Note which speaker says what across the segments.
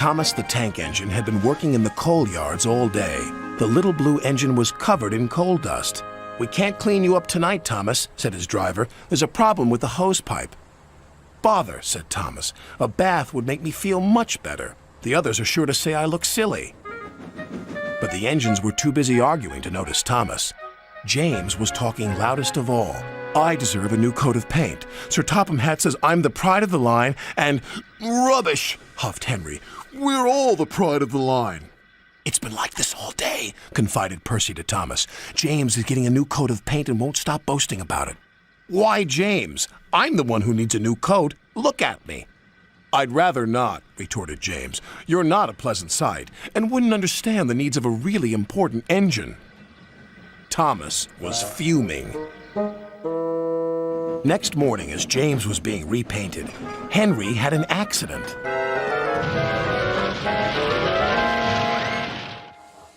Speaker 1: Thomas the tank engine had been working in the coal yards all day. The little blue engine was covered in coal dust. "We can't clean you up tonight, Thomas," said his driver. "There's a problem with the hose pipe." "Bother," said Thomas. "A bath would make me feel much better. The others are sure to say I look silly." But the engines were too busy arguing to notice Thomas. James was talking loudest of all. "I deserve a new coat of paint. Sir Topham Hatt says I'm the pride of the line, and—" "Rubbish," huffed Henry. "We're all the pride of the line." "It's been like this all day," confided Percy to Thomas. "James is getting a new coat of paint and won't stop boasting about it." "Why, James? I'm the one who needs a new coat. Look at me." "I'd rather not," retorted James. "You're not a pleasant sight, and wouldn't understand the needs of a really important engine." Thomas was fuming. Next morning, as James was being repainted, Henry had an accident.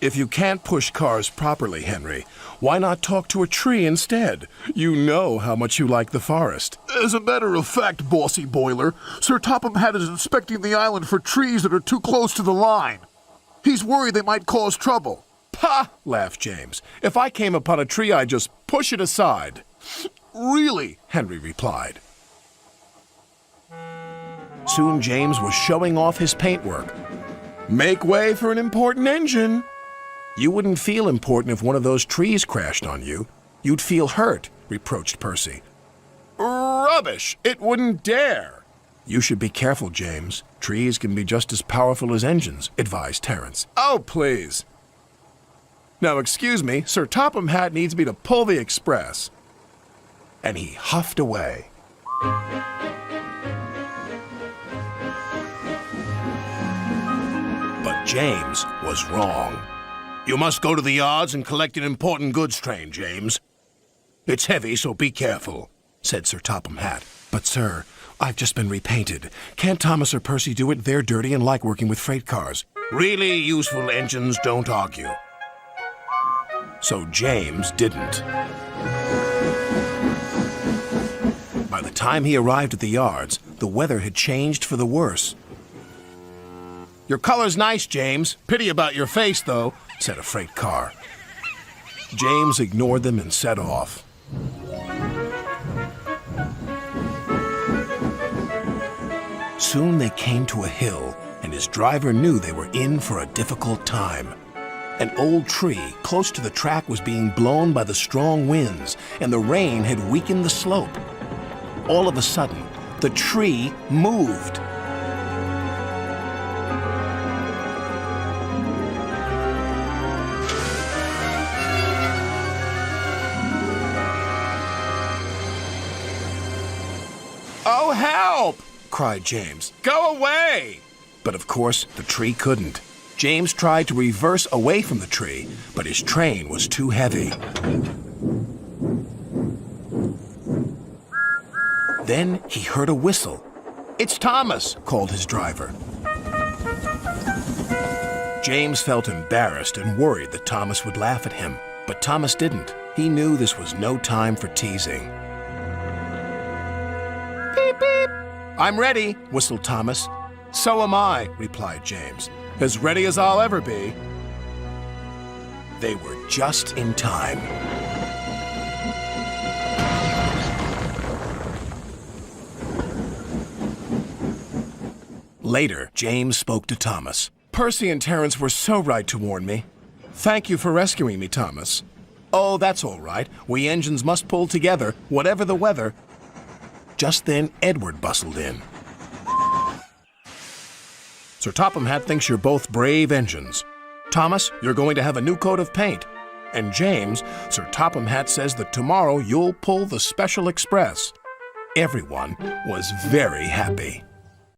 Speaker 1: "If you can't push cars properly, Henry, why not talk to a tree instead? You know how much you like the forest." "As a matter of fact, Bossy Boiler, Sir Topham Hatt is inspecting the island for trees that are too close to the line. He's worried they might cause trouble." "Pah!" laughed James. "If I came upon a tree, I'd just push it aside." "Really?" Henry replied. Soon James was showing off his paintwork. "Make way for an important engine." "You wouldn't feel important if one of those trees crashed on you. You'd feel hurt," reproached Percy. "Rubbish! It wouldn't dare." "You should be careful, James. Trees can be just as powerful as engines," advised Terence. "Oh, please." "Now, excuse me, Sir Topham Hatt needs me to pull the express." And he huffed away. But James was wrong. "You must go to the yards and collect an important goods train, James. It's heavy, so be careful," said Sir Topham Hatt. "But, sir, I've just been repainted. Can't Thomas or Percy do it? They're dirty and like working with freight cars." "Really useful engines don't argue." So James didn't. By the time he arrived at the yards, the weather had changed for the worse. "Your color's nice, James. Pity about your face, though," said a freight car. James ignored them and set off. Soon they came to a hill, and his driver knew they were in for a difficult time. An old tree close to the track was being blown by the strong winds, and the rain had weakened the slope. All of a sudden, the tree moved. "Oh, help!" cried James. "Go away!" But of course, the tree couldn't. James tried to reverse away from the tree, but his train was too heavy. Then he heard a whistle. "It's Thomas," called his driver. James felt embarrassed and worried that Thomas would laugh at him, but Thomas didn't. He knew this was no time for teasing. "Beep, beep." "I'm ready," whistled Thomas. "So am I," replied James. "As ready as I'll ever be." They were just in time. Later, James spoke to Thomas. "Percy and Terence were so right to warn me. Thank you for rescuing me, Thomas." "Oh, that's all right. We engines must pull together, whatever the weather." Just then, Edward bustled in. "Sir Topham Hatt thinks you're both brave engines. Thomas, you're going to have a new coat of paint. And James, Sir Topham Hatt says that tomorrow you'll pull the Special Express." Everyone was very happy.